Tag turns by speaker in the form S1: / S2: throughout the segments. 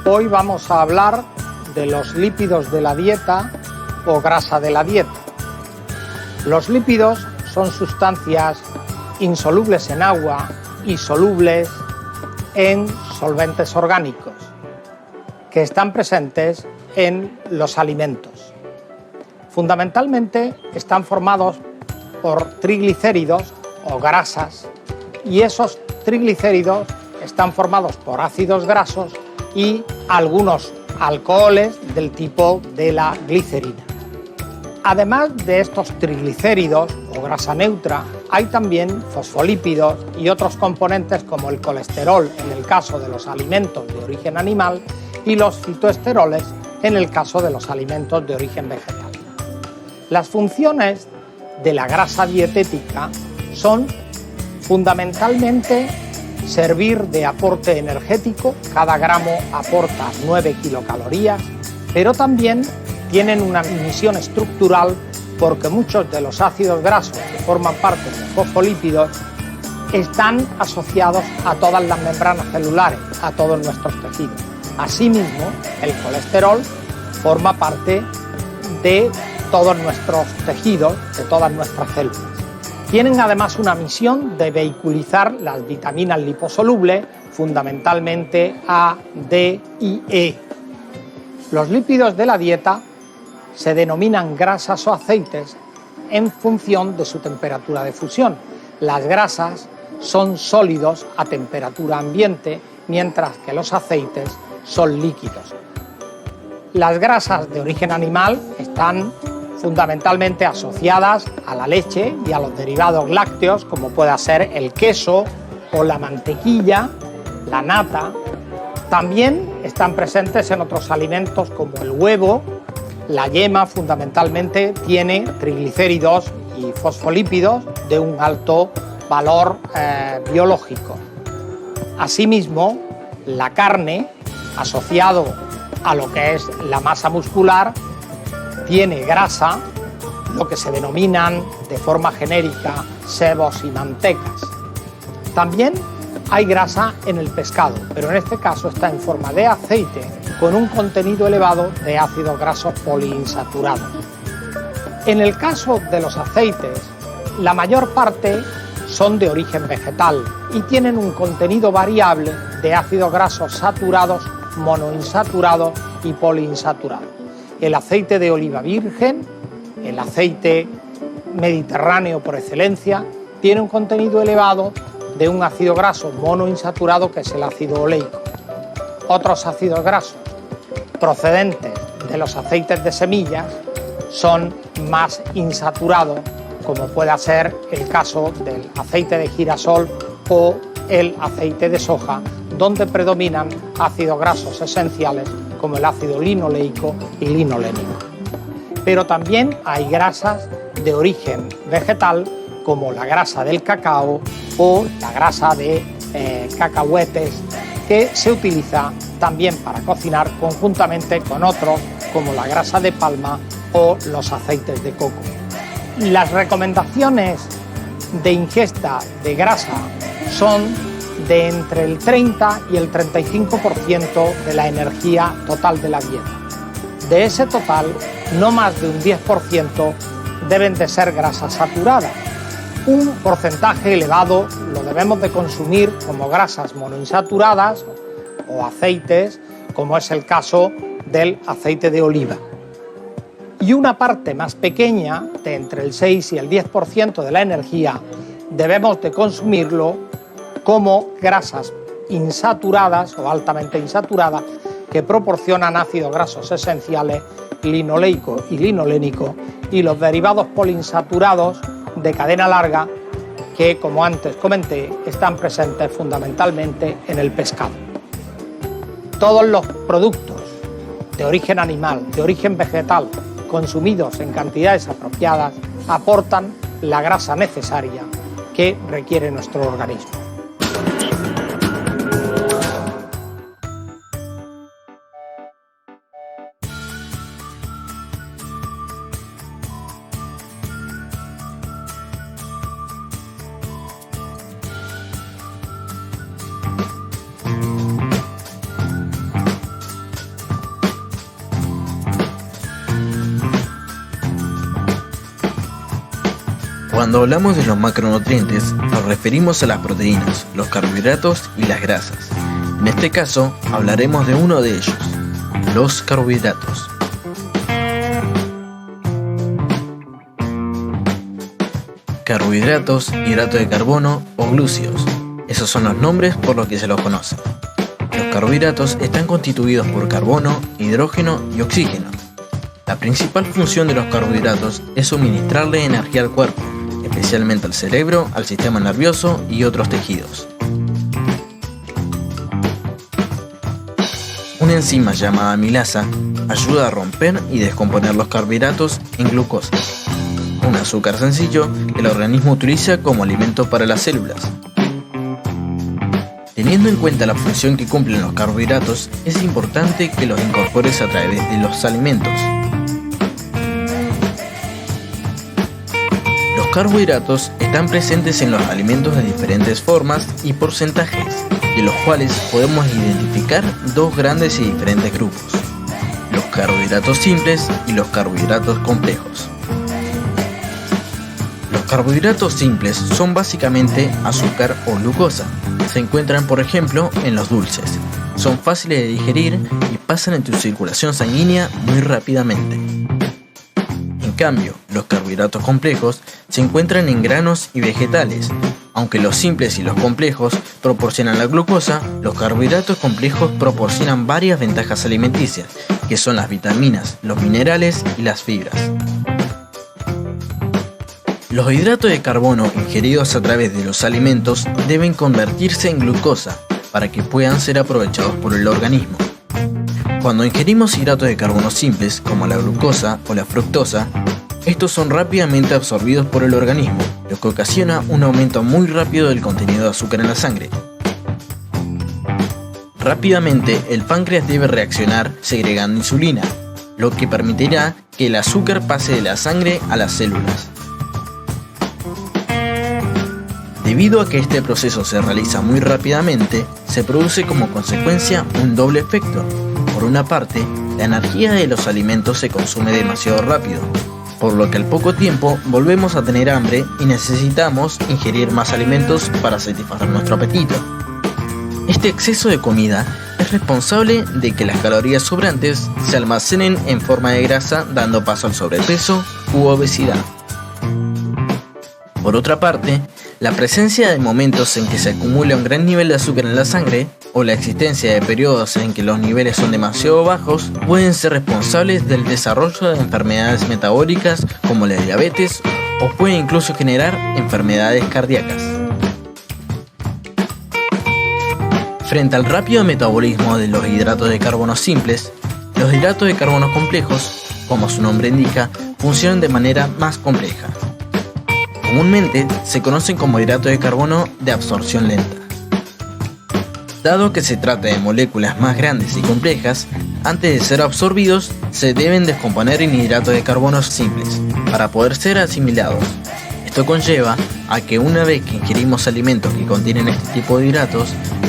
S1: Hoy vamos a hablar de los lípidos de la dieta o grasa de la dieta. Los lípidos son sustancias insolubles en agua y solubles en solventes orgánicos que están presentes en los alimentos. Fundamentalmente están formados por triglicéridos o grasas, y esos triglicéridos están formados por ácidos grasos y algunos alcoholes del tipo de la glicerina. Además de estos triglicéridos o grasa neutra, hay también fosfolípidos y otros componentes como el colesterol en el caso de los alimentos de origen animal y los fitoesteroles en el caso de los alimentos de origen vegetal. Las funciones de la grasa dietética son fundamentalmente servir de aporte energético. Cada gramo aporta 9 kilocalorías, pero también tienen una misión estructural porque muchos de los ácidos grasos que forman parte de los fosfolípidos están asociados a todas las membranas celulares, a todos nuestros tejidos. Asimismo, el colesterol forma parte de todos nuestros tejidos, de todas nuestras células. Tienen además una misión de vehiculizar las vitaminas liposolubles, fundamentalmente A, D y E. Los lípidos de la dieta se denominan grasas o aceites en función de su temperatura de fusión. Las grasas son sólidos a temperatura ambiente, mientras que los aceites son líquidos. Las grasas de origen animal están fundamentalmente asociadas a la leche y a los derivados lácteos, como pueda ser el queso o la mantequilla, la nata. También están presentes en otros alimentos como el huevo. La yema fundamentalmente tiene triglicéridos y fosfolípidos de un alto valor biológico. Asimismo, la carne, asociado a lo que es la masa muscular, tiene grasa, lo que se denominan de forma genérica sebos y mantecas. También hay grasa en el pescado, pero en este caso está en forma de aceite con un contenido elevado de ácidos grasos poliinsaturados. En el caso de los aceites, la mayor parte son de origen vegetal y tienen un contenido variable de ácidos grasos saturados, monoinsaturados y poliinsaturados. El aceite de oliva virgen, el aceite mediterráneo por excelencia, tiene un contenido elevado de un ácido graso monoinsaturado que es el ácido oleico. Otros ácidos grasos procedentes de los aceites de semillas son más insaturados, como puede ser el caso del aceite de girasol o el aceite de soja, donde predominan ácidos grasos esenciales como el ácido linoleico y linolénico. Pero también hay grasas de origen vegetal como la grasa del cacao o la grasa de cacahuetes, que se utiliza también para cocinar conjuntamente con otros como la grasa de palma o los aceites de coco. Las recomendaciones de ingesta de grasa son de entre el 30 y el 35% de la energía total de la dieta. De ese total, no más de un 10% deben de ser grasas saturadas. Un porcentaje elevado lo debemos de consumir como grasas monoinsaturadas o aceites, como es el caso del aceite de oliva. Y una parte más pequeña, de entre el 6 y el 10% de la energía, debemos de consumirlo como grasas insaturadas o altamente insaturadas que proporcionan ácidos grasos esenciales linoleico y linolénico y los derivados poliinsaturados de cadena larga que, como antes comenté, están presentes fundamentalmente en el pescado. Todos los productos de origen animal, de origen vegetal, consumidos en cantidades apropiadas, aportan la grasa necesaria que requiere nuestro organismo.
S2: Cuando hablamos de los macronutrientes, nos referimos a las proteínas, los carbohidratos y las grasas. En este caso, hablaremos de uno de ellos, los carbohidratos. Carbohidratos, hidrato de carbono o glúcidos. Esos son los nombres por los que se los conoce. Los carbohidratos están constituidos por carbono, hidrógeno y oxígeno. La principal función de los carbohidratos es suministrarle energía al cuerpo, especialmente al cerebro, al sistema nervioso y otros tejidos. Una enzima llamada amilasa ayuda a romper y descomponer los carbohidratos en glucosa, un azúcar sencillo que el organismo utiliza como alimento para las células. Teniendo en cuenta la función que cumplen los carbohidratos, es importante que los incorpores a través de los alimentos. Los carbohidratos están presentes en los alimentos de diferentes formas y porcentajes, de los cuales podemos identificar dos grandes y diferentes grupos: los carbohidratos simples y los carbohidratos complejos. Los carbohidratos simples son básicamente azúcar o glucosa. Se encuentran, por ejemplo, en los dulces. Son fáciles de digerir y pasan en tu circulación sanguínea muy rápidamente. En cambio, los carbohidratos complejos se encuentran en granos y vegetales. Aunque los simples y los complejos proporcionan la glucosa, los carbohidratos complejos proporcionan varias ventajas alimenticias, que son las vitaminas, los minerales y las fibras. Los hidratos de carbono ingeridos a través de los alimentos deben convertirse en glucosa para que puedan ser aprovechados por el organismo. Cuando ingerimos hidratos de carbono simples, como la glucosa o la fructosa, estos son rápidamente absorbidos por el organismo, lo que ocasiona un aumento muy rápido del contenido de azúcar en la sangre. Rápidamente, el páncreas debe reaccionar segregando insulina, lo que permitirá que el azúcar pase de la sangre a las células. Debido a que este proceso se realiza muy rápidamente, se produce como consecuencia un doble efecto. Por una parte, la energía de los alimentos se consume demasiado rápido, por lo que al poco tiempo volvemos a tener hambre y necesitamos ingerir más alimentos para satisfacer nuestro apetito. Este exceso de comida es responsable de que las calorías sobrantes se almacenen en forma de grasa, dando paso al sobrepeso u obesidad. Por otra parte, la presencia de momentos en que se acumula un gran nivel de azúcar en la sangre o la existencia de periodos en que los niveles son demasiado bajos pueden ser responsables del desarrollo de enfermedades metabólicas como la diabetes o pueden incluso generar enfermedades cardíacas. Frente al rápido metabolismo de los hidratos de carbono simples, los hidratos de carbono complejos, como su nombre indica, funcionan de manera más compleja. Comúnmente se conocen como hidratos de carbono de absorción lenta. Dado que se trata de moléculas más grandes y complejas, antes de ser absorbidos se deben descomponer en hidratos de carbono simples para poder ser asimilados. Esto conlleva a que una vez que ingerimos alimentos que contienen este tipo de hidratos,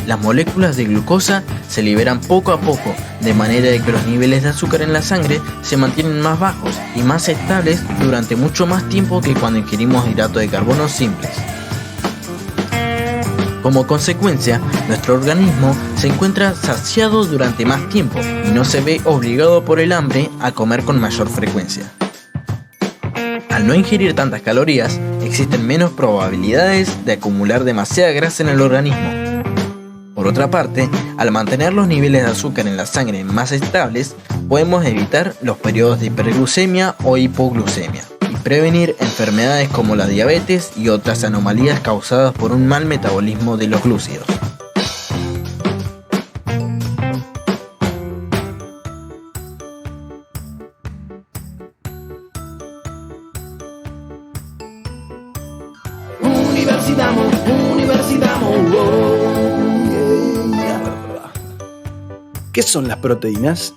S2: las moléculas de glucosa se liberan poco a poco, de manera de que los niveles de azúcar en la sangre se mantienen más bajos y más estables durante mucho más tiempo que cuando ingerimos hidratos de carbono simples. Como consecuencia, nuestro organismo se encuentra saciado durante más tiempo y no se ve obligado por el hambre a comer con mayor frecuencia. Al no ingerir tantas calorías, existen menos probabilidades de acumular demasiada grasa en el organismo. Por otra parte, al mantener los niveles de azúcar en la sangre más estables, podemos evitar los periodos de hiperglucemia o hipoglucemia y prevenir enfermedades como la diabetes y otras anomalías causadas por un mal metabolismo de los glúcidos.
S3: ¿Qué son las proteínas?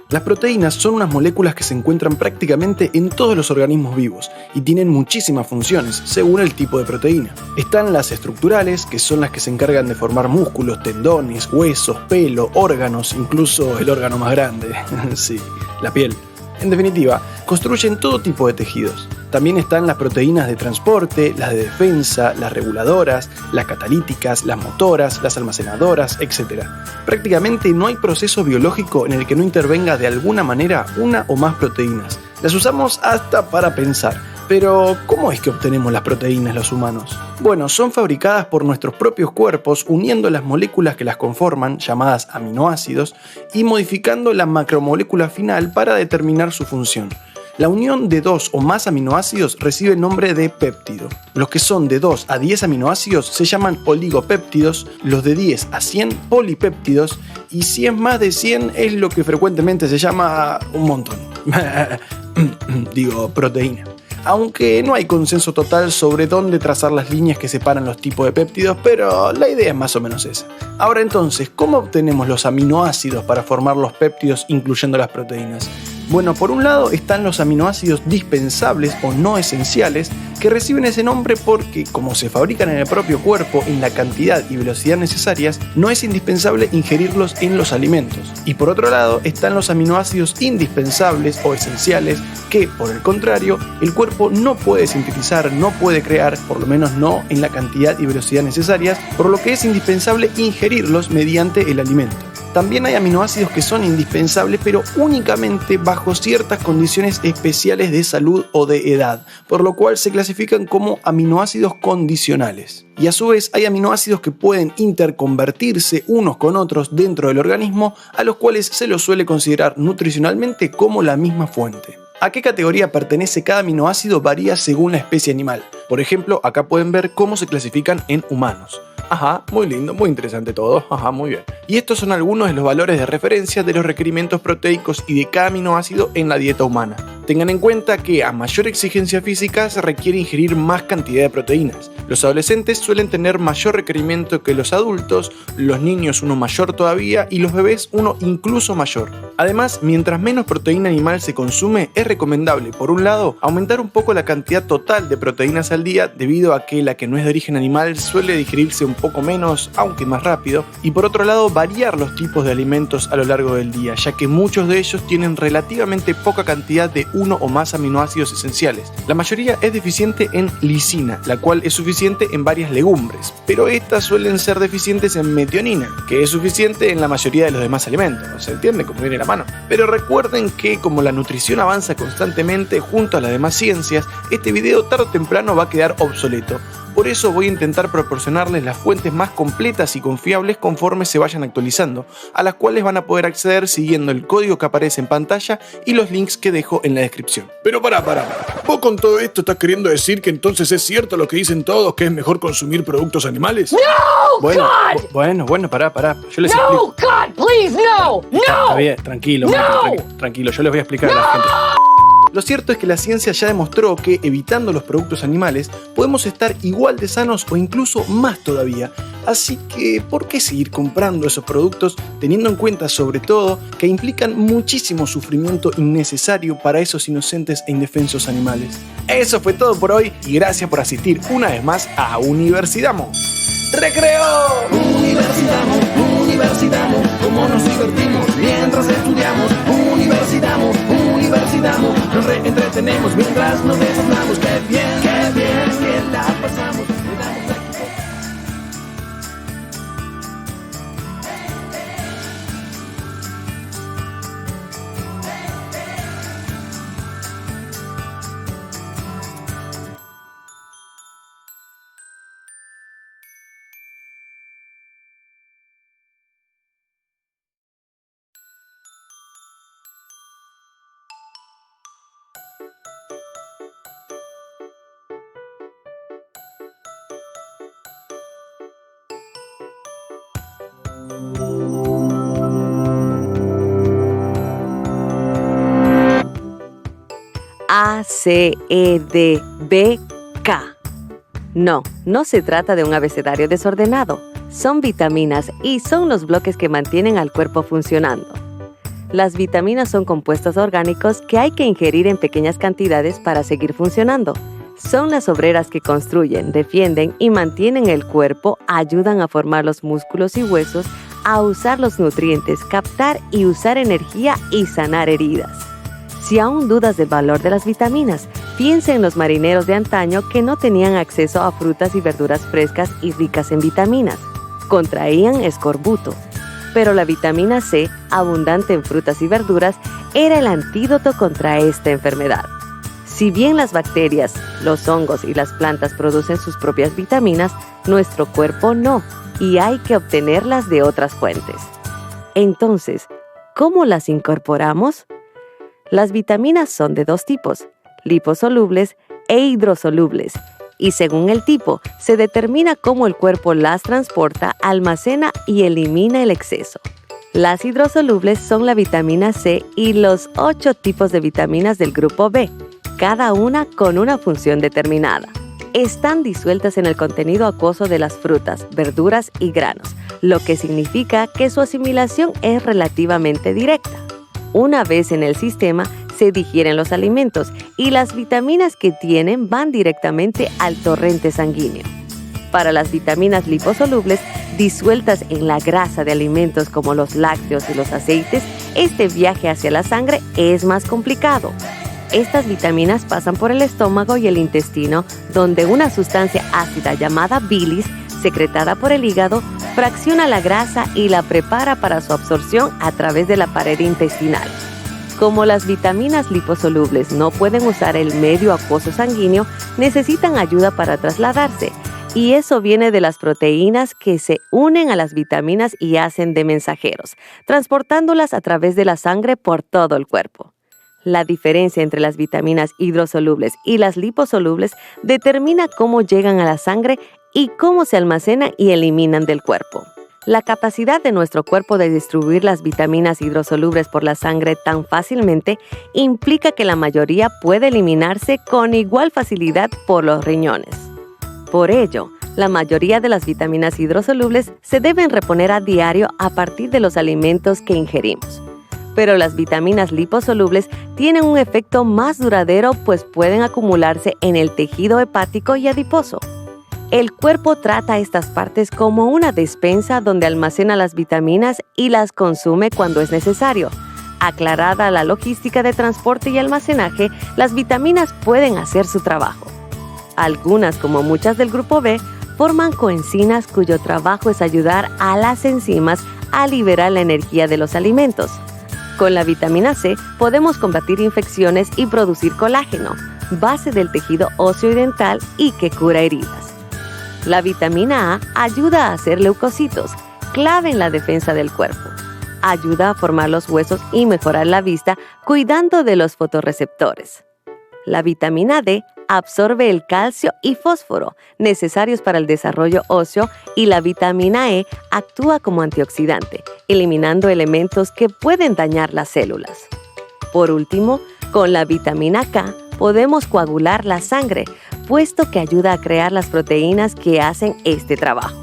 S3: Las proteínas son unas moléculas que se encuentran prácticamente en todos los organismos vivos y tienen muchísimas funciones según el tipo de proteína. Están las estructurales, que son las que se encargan de formar músculos, tendones, huesos, pelo, órganos, incluso el órgano más grande, sí, la piel. En definitiva, construyen todo tipo de tejidos. También están las proteínas de transporte, las de defensa, las reguladoras, las catalíticas, las motoras, las almacenadoras, etc. Prácticamente no hay proceso biológico en el que no intervenga de alguna manera una o más proteínas. Las usamos hasta para pensar. Pero, ¿cómo es que obtenemos las proteínas los humanos? Bueno, son fabricadas por nuestros propios cuerpos uniendo las moléculas que las conforman, llamadas aminoácidos, y modificando la macromolécula final para determinar su función. La unión de 2 o más aminoácidos recibe el nombre de péptido. Los que son de 2 a 10 aminoácidos se llaman oligopéptidos, los de 10 a 100 polipéptidos, y si es más de 100 es lo que frecuentemente se llama un montón. Digo, proteína. Aunque no hay consenso total sobre dónde trazar las líneas que separan los tipos de péptidos, pero la idea es más o menos esa. Ahora entonces, ¿cómo obtenemos los aminoácidos para formar los péptidos incluyendo las proteínas? Bueno, por un lado están los aminoácidos dispensables o no esenciales, que reciben ese nombre porque, como se fabrican en el propio cuerpo en la cantidad y velocidad necesarias, no es indispensable ingerirlos en los alimentos. Y por otro lado están los aminoácidos indispensables o esenciales, que, por el contrario, el cuerpo no puede sintetizar, no puede crear, por lo menos no en la cantidad y velocidad necesarias, por lo que es indispensable ingerirlos mediante el alimento. También hay aminoácidos que son indispensables, pero únicamente bajo ciertas condiciones especiales de salud o de edad, por lo cual se clasifican como aminoácidos condicionales. Y a su vez hay aminoácidos que pueden interconvertirse unos con otros dentro del organismo, a los cuales se los suele considerar nutricionalmente como la misma fuente. ¿A qué categoría pertenece cada aminoácido? Varía según la especie animal. Por ejemplo, acá pueden ver cómo se clasifican en humanos. Ajá, muy lindo, muy interesante todo. Ajá, muy bien. Y estos son algunos de los valores de referencia de los requerimientos proteicos y de cada aminoácido en la dieta humana. Tengan en cuenta que a mayor exigencia física se requiere ingerir más cantidad de proteínas. Los adolescentes suelen tener mayor requerimiento que los adultos, los niños uno mayor todavía y los bebés uno incluso mayor. Además, mientras menos proteína animal se consume, es recomendable, por un lado, aumentar un poco la cantidad total de proteínas al día debido a que la que no es de origen animal suele digerirse un poco menos, aunque más rápido, y por otro lado, variar los tipos de alimentos a lo largo del día, ya que muchos de ellos tienen relativamente poca cantidad de uno o más aminoácidos esenciales. La mayoría es deficiente en lisina, la cual es suficiente en varias legumbres, pero estas suelen ser deficientes en metionina, que es suficiente en la mayoría de los demás alimentos. ¿Se entiende cómo viene la mano? Pero recuerden que como la nutrición avanza constantemente junto a las demás ciencias, este video tarde o temprano va a quedar obsoleto. Por eso voy a intentar proporcionarles las fuentes más completas y confiables conforme se vayan actualizando, a las cuales van a poder acceder siguiendo el código que aparece en pantalla y los links que dejo en la descripción.
S4: Pero pará. ¿Vos con todo esto estás queriendo decir que entonces es cierto lo que dicen todos, que es mejor consumir productos animales?
S5: No,
S3: Bueno, pará. Yo les explico.
S5: No, God, please, no!
S3: Está bien, tranquilo,
S5: No.
S3: Michael, tranquilo, yo les voy a explicar a la gente. Lo cierto es que la ciencia ya demostró que, evitando los productos animales, podemos estar igual de sanos o incluso más todavía. Así que, ¿por qué seguir comprando esos productos teniendo en cuenta sobre todo que implican muchísimo sufrimiento innecesario para esos inocentes e indefensos animales? Eso fue todo por hoy y gracias por asistir una vez más a Universidamos. ¡Recreo!
S6: Universidamos, cómo nos divertimos mientras estudiamos. Universidamos, nos reentretenemos mientras nos desaznamos. Qué bien la pasamos. Le damos like.
S7: A, C, E, D, B, K. No se trata de un abecedario desordenado. Son vitaminas y son los bloques que mantienen al cuerpo funcionando. Las vitaminas son compuestos orgánicos que hay que ingerir en pequeñas cantidades para seguir funcionando. Son las obreras que construyen, defienden y mantienen el cuerpo, ayudan a formar los músculos y huesos, a usar los nutrientes, captar y usar energía y sanar heridas. Si aún dudas del valor de las vitaminas, Piensa en los marineros de antaño que no tenían acceso a frutas y verduras frescas y ricas en vitaminas. Contraían escorbuto. Pero la vitamina C, abundante en frutas y verduras, era el antídoto contra esta enfermedad. Si bien las bacterias, los hongos y las plantas producen sus propias vitaminas, nuestro cuerpo no, y hay que obtenerlas de otras fuentes. Entonces, ¿cómo las incorporamos? Las vitaminas son de dos tipos, liposolubles e hidrosolubles, y según el tipo, se determina cómo el cuerpo las transporta, almacena y elimina el exceso. Las hidrosolubles son la vitamina C y los 8 tipos de vitaminas del grupo B, cada una con una función determinada. Están disueltas en el contenido acuoso de las frutas, verduras y granos, lo que significa que su asimilación es relativamente directa. Una vez en el sistema, se digieren los alimentos y las vitaminas que tienen van directamente al torrente sanguíneo. Para las vitaminas liposolubles, disueltas en la grasa de alimentos como los lácteos y los aceites, este viaje hacia la sangre es más complicado. Estas vitaminas pasan por el estómago y el intestino, donde una sustancia ácida llamada bilis, secretada por el hígado, fracciona la grasa y la prepara para su absorción a través de la pared intestinal. Como las vitaminas liposolubles no pueden usar el medio acuoso sanguíneo, necesitan ayuda para trasladarse, y eso viene de las proteínas que se unen a las vitaminas y hacen de mensajeros, transportándolas a través de la sangre por todo el cuerpo. La diferencia entre las vitaminas hidrosolubles y las liposolubles determina cómo llegan a la sangre y cómo se almacenan y eliminan del cuerpo. La capacidad de nuestro cuerpo de distribuir las vitaminas hidrosolubles por la sangre tan fácilmente implica que la mayoría puede eliminarse con igual facilidad por los riñones. Por ello, la mayoría de las vitaminas hidrosolubles se deben reponer a diario a partir de los alimentos que ingerimos. Pero las vitaminas liposolubles tienen un efecto más duradero, pues pueden acumularse en el tejido hepático y adiposo. El cuerpo trata estas partes como una despensa donde almacena las vitaminas y las consume cuando es necesario. Aclarada la logística de transporte y almacenaje, las vitaminas pueden hacer su trabajo. Algunas, como muchas del grupo B, forman coenzinas cuyo trabajo es ayudar a las enzimas a liberar la energía de los alimentos. Con la vitamina C podemos combatir infecciones y producir colágeno, base del tejido óseo y dental y que cura heridas. La vitamina A ayuda a hacer leucocitos, clave en la defensa del cuerpo. Ayuda a formar los huesos y mejorar la vista, cuidando de los fotorreceptores. La vitamina D absorbe el calcio y fósforo, necesarios para el desarrollo óseo, y la vitamina E actúa como antioxidante, eliminando elementos que pueden dañar las células. Por último, con la vitamina K podemos coagular la sangre, puesto que ayuda a crear las proteínas que hacen este trabajo.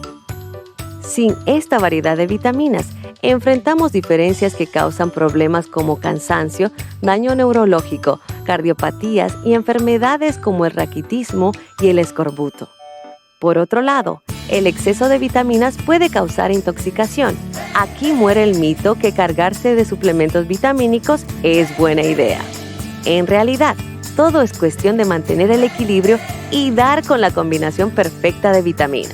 S7: Sin esta variedad de vitaminas, enfrentamos diferencias que causan problemas como cansancio, daño neurológico, cardiopatías y enfermedades como el raquitismo y el escorbuto. Por otro lado, el exceso de vitaminas puede causar intoxicación. Aquí muere el mito que cargarse de suplementos vitamínicos es buena idea. En realidad, todo es cuestión de mantener el equilibrio y dar con la combinación perfecta de vitaminas.